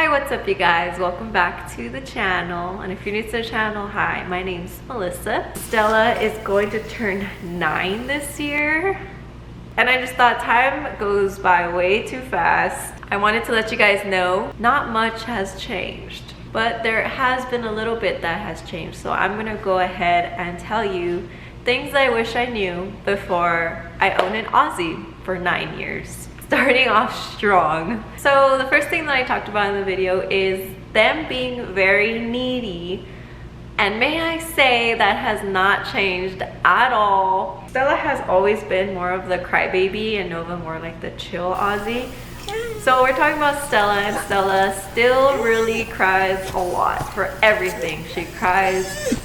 Hi, what's up you guys? Welcome back to the channel. And if you're new to the channel, hi, my name's Melissa. Stella is going to turn 9 this year. And I just thought time goes by way too fast. I wanted to let you guys know not much has changed, but there has been a little bit that has changed. So I'm gonna go ahead and tell you things I wish I knew before I owned an Aussie for 9 years. Starting off strong. So the first thing that I talked about in the video is them being very needy. And may I say that has not changed at all. Stella has always been more of the crybaby and Nova more like the chill Aussie. So we're talking about Stella, and Stella still really cries a lot for everything. She cries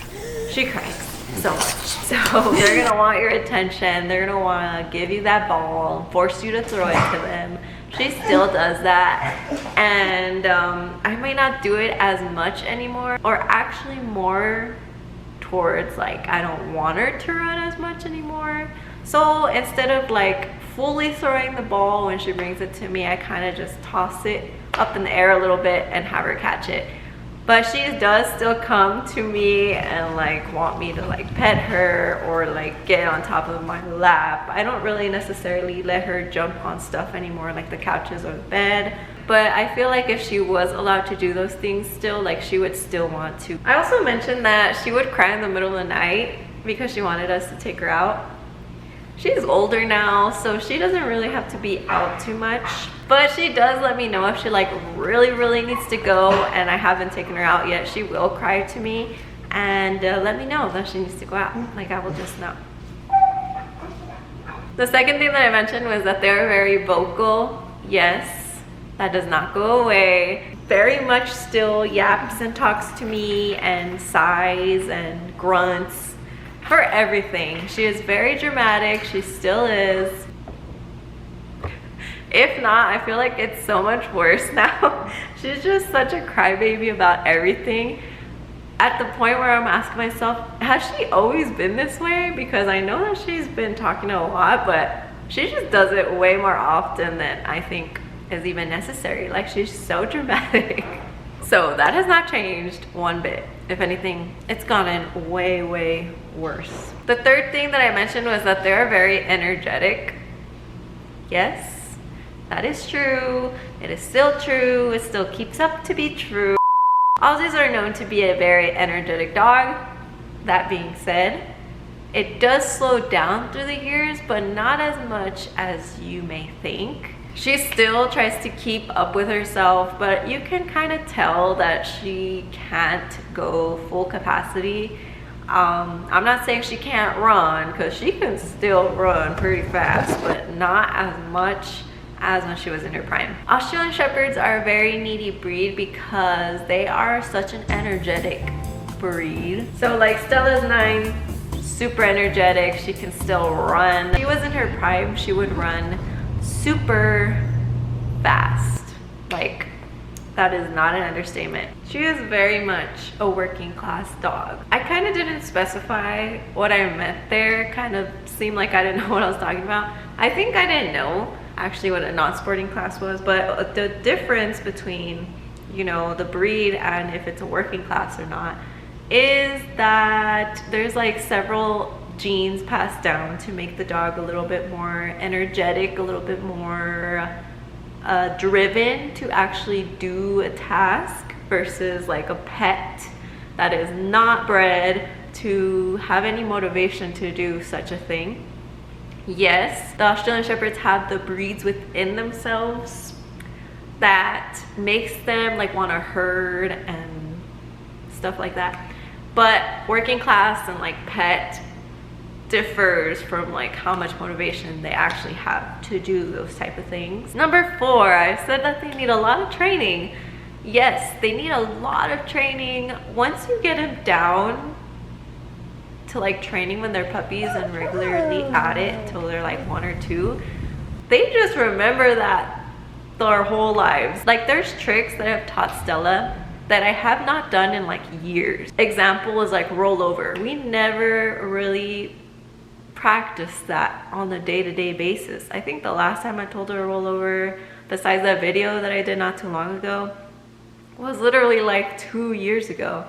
so much. So they're gonna want your attention. They're gonna wanna give you that ball, force you to throw it to them. She still does that. And I might not do it as much anymore, or actually more towards like I don't want her to run as much anymore. So instead of like fully throwing the ball when she brings it to me, I kind of just toss it up in the air a little bit and have her catch it. But she does still come to me and like want me to like pet her or like get on top of my lap. I don't really necessarily let her jump on stuff anymore, like the couches or the bed. But I feel like if she was allowed to do those things still, like she would still want to. I also mentioned that she would cry in the middle of the night because she wanted us to take her out. She's older now, so she doesn't really have to be out too much. But she does let me know if she like really needs to go and I haven't taken her out yet. She will cry to me and let me know that she needs to go out. Like I will just know. The second thing that I mentioned was that they're very vocal. Yes, that does not go away. Very much still yaps and talks to me and sighs and grunts. For everything. She is very dramatic. She still is. If not, I feel like it's so much worse now. She's just such a crybaby about everything, at the point where I'm asking myself, has she always been this way? Because I know that she's been talking a lot, but she just does it way more often than I think is even necessary. Like she's so dramatic. So that has not changed one bit. If anything, it's gotten way worse. The third thing that I mentioned was that they're very energetic. Yes, that is true. It is still true. It still keeps up to be true. Aussies are known to be a very energetic dog. That being said, it does slow down through the years, but not as much as you may think. She still tries to keep up with herself, but you can kind of tell that she can't go full capacity. I'm not saying she can't run, because she can still run pretty fast, but not as much as when she was in her prime. Australian Shepherds are a very needy breed because they are such an energetic breed. So like Stella's 9, super energetic, she can still run. When she was in her prime, she would run super fast. Like, that is not an understatement. She is very much a working class dog. I kind of didn't specify what I meant there. Kind of seemed like I didn't know what I was talking about. I think I didn't know actually what a non-sporting class was, but the difference between, you know, the breed and if it's a working class or not is that there's like several genes passed down to make the dog a little bit more energetic, a little bit more driven to actually do a task, versus like a pet that is not bred to have any motivation to do such a thing. Yes, the Australian Shepherds have the breeds within themselves that makes them like want to herd and stuff like that, but working class and like pet differs from like how much motivation they actually have to do those type of things. Number 4, I said that they need a lot of training. Yes, they need a lot of training. Once you get them down to like training when they're puppies and regularly at it till they're like 1 or 2, they just remember that their whole lives. Like there's tricks that I've taught Stella that I have not done in like years. Example is like rollover. We never really practice that on a day-to-day basis. I think the last time I told her to roll over, besides that video that I did not too long ago, was literally like 2 years ago.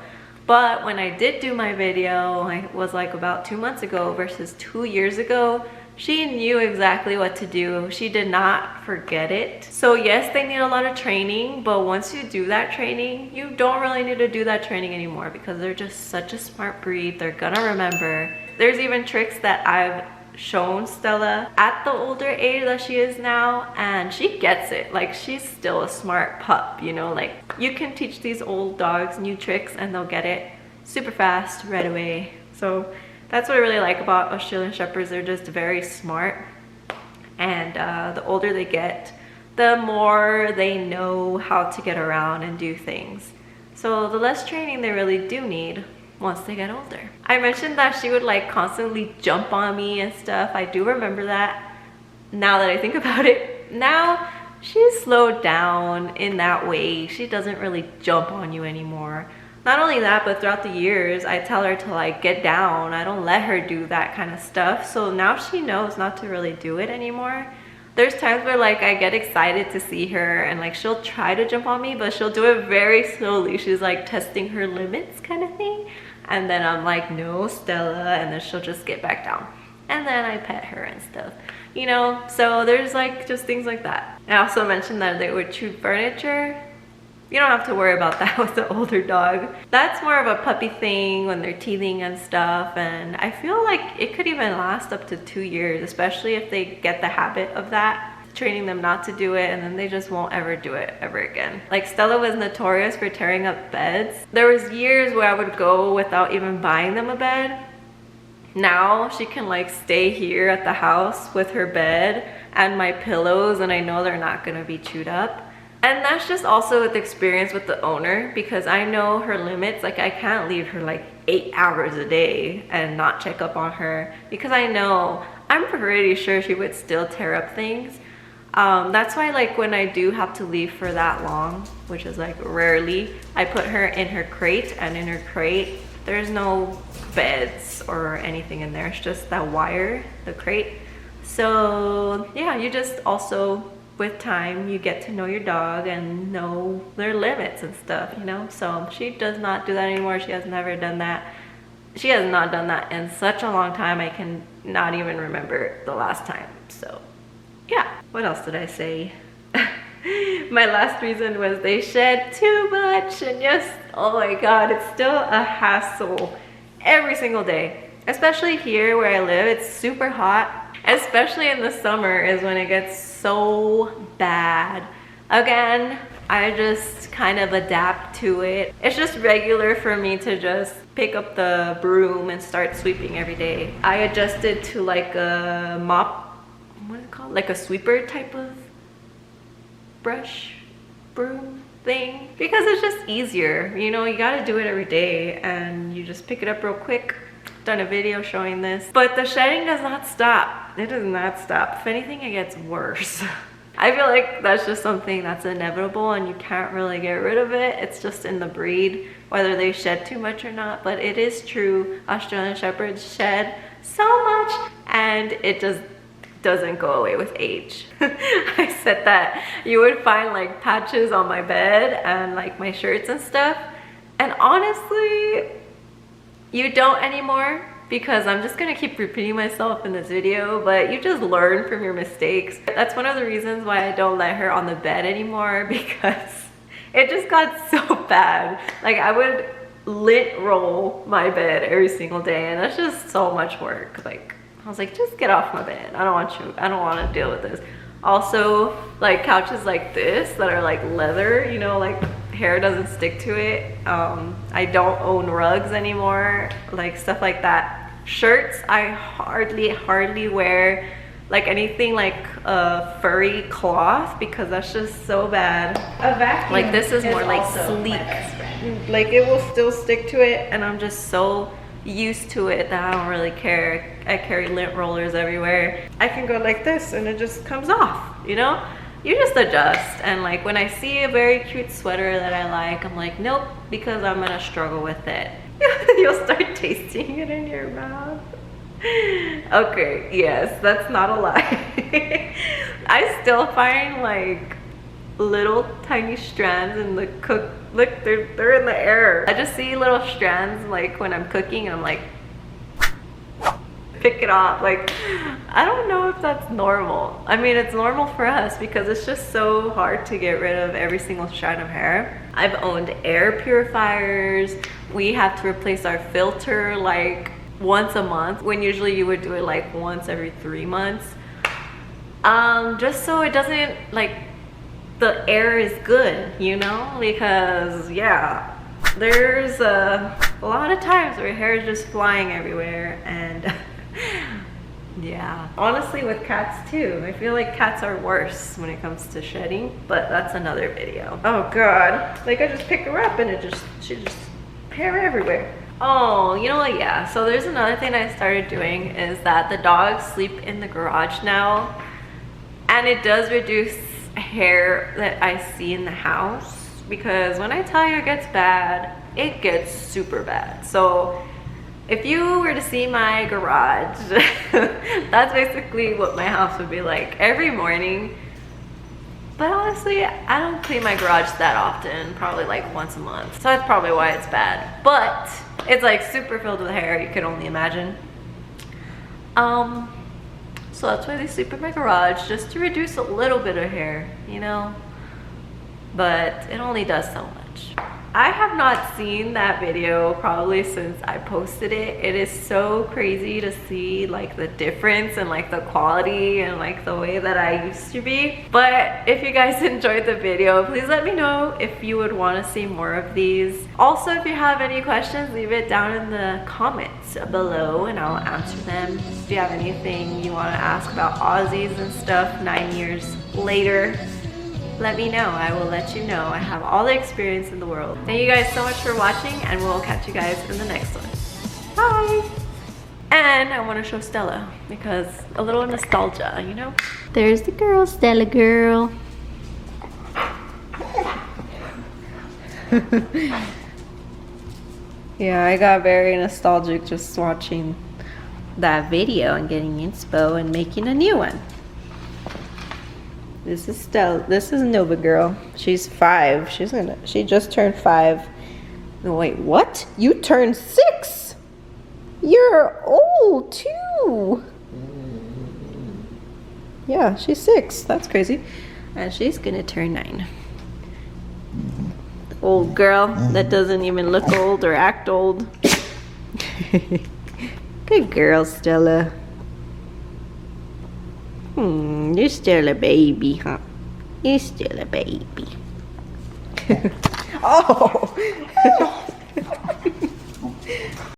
But when I did do my video, it was like about 2 months ago versus 2 years ago. She knew exactly what to do. She did not forget it. So yes, they need a lot of training, but once you do that training, you don't really need to do that training anymore because they're just such a smart breed. They're gonna remember. There's even tricks that I've shown Stella at the older age that she is now, and she gets it. Like, she's still a smart pup, you know? Like, you can teach these old dogs new tricks and they'll get it super fast right away. So that's what I really like about Australian Shepherds. They're just very smart, and the older they get, the more they know how to get around and do things. So the less training they really do need once they get older. I mentioned that she would like constantly jump on me and stuff. I do remember that now that I think about it. Now she's slowed down in that way. She doesn't really jump on you anymore. Not only that, but throughout the years, I tell her to like get down. I don't let her do that kind of stuff. So now she knows not to really do it anymore. There's times where like I get excited to see her and like she'll try to jump on me, but she'll do it very slowly. She's like testing her limits kind of thing. And then I'm like, no, Stella, and then she'll just get back down. And then I pet her and stuff, you know? So there's like just things like that. I also mentioned that they would chew furniture. You don't have to worry about that with the older dog. That's more of a puppy thing when they're teething and stuff. And I feel like it could even last up to 2 years, especially if they get the habit of that, training them not to do it, and then they just won't ever do it ever again. Like, Stella was notorious for tearing up beds. There was years where I would go without even buying them a bed. Now she can like stay here at the house with her bed and my pillows, and I know they're not gonna be chewed up. And that's just also the experience with the owner, because I know her limits. Like, I can't leave her like 8 hours a day and not check up on her, because I know, I'm pretty sure she would still tear up things. That's why like when I do have to leave for that long, which is like rarely, I put her in her crate, and in her crate there's no beds or anything in there. It's just that wire, the crate. So yeah, you just also, with time, you get to know your dog and know their limits and stuff, you know? So she does not do that anymore. She has never done that. She has not done that in such a long time. I can not even remember the last time. So yeah, what else did I say? My last reason was they shed too much, and yes, oh my god, it's still a hassle every single day. Especially here where I live, it's super hot. Especially in the summer is when it gets so bad. Again, I just kind of adapt to it. It's just regular for me to just pick up the broom and start sweeping every day. I adjusted to like a mop, what is it called? Like a sweeper type of brush, broom thing. Because it's just easier, you know, you gotta do it every day and you just pick it up real quick. Done a video showing this, but the shedding does not stop. It does not stop. If anything, it gets worse. I feel like that's just something that's inevitable and you can't really get rid of it. It's just in the breed, whether they shed too much or not. But it is true, Australian Shepherds shed so much and it just doesn't go away with age. I said that you would find like patches on my bed and like my shirts and stuff, and honestly you don't anymore, because I'm just gonna keep repeating myself in this video, but you just learn from your mistakes. That's one of the reasons why I don't let her on the bed anymore, because it just got so bad. Like, I would lint roll my bed every single day, and that's just so much work. Like, I was like, just get off my bed. I don't want to deal with this. Also, like couches like this that are like leather, you know, like hair doesn't stick to it. I don't own rugs anymore, like stuff like that. Shirts, I hardly wear like anything like a furry cloth, because that's just so bad. A vacuum, like this is more like sleek, like it will still stick to it, and I'm just so used to it that I don't really care. I carry lint rollers everywhere. I can go like this and it just comes off, you know? You just adjust. And like when I see a very cute sweater that I like, I'm like, nope, because I'm gonna struggle with it. You'll start tasting it in your mouth. Okay, yes, that's not a lie. I still find like little tiny strands in the cook. Look, they're in the air. I just see little strands like when I'm cooking and I'm like, pick it off. Like, I don't know if that's normal. I mean, it's normal for us because it's just so hard to get rid of every single strand of hair. I've owned air purifiers. We have to replace our filter like once a month when usually you would do it like once every 3 months. Just so it doesn't, like, the air is good, you know, because yeah, there's a lot of times where hair is just flying everywhere. And yeah, honestly with cats too, I feel like cats are worse when it comes to shedding, but that's another video. Oh god, like I just pick her up and she just hair everywhere. Oh, you know what, yeah, so there's another thing I started doing is that the dogs sleep in the garage now, and it does reduce hair that I see in the house, because when I tell you it gets bad, it gets super bad. So if you were to see my garage, that's basically what my house would be like every morning. But honestly, I don't clean my garage that often, probably like once a month. So that's probably why it's bad. But it's like super filled with hair, you can only imagine. So that's why they sleep in my garage, just to reduce a little bit of hair, you know? But it only does so much. I have not seen that video probably since I posted it. It is so crazy to see like the difference and like the quality and like the way that I used to be. But if you guys enjoyed the video, please let me know if you would want to see more of these. Also, if you have any questions, leave it down in the comments below and I'll answer them. If you have anything you want to ask about Aussies and stuff 9 years later, let me know. I will let you know. I have all the experience in the world. Thank you guys so much for watching, and we'll catch you guys in the next one. Bye! And I want to show Stella because a little nostalgia, you know? There's the girl, Stella girl. Yeah, I got very nostalgic just watching that video and getting inspo and making a new one. This is Stella. This is Nova girl. She's 5. She just turned 5. No, wait, what? You turned 6? You're old too. Yeah, she's 6. That's crazy. And she's gonna turn 9. Old girl that doesn't even look old or act old. Good girl, Stella. You're still a baby, huh? You're still a baby. Oh!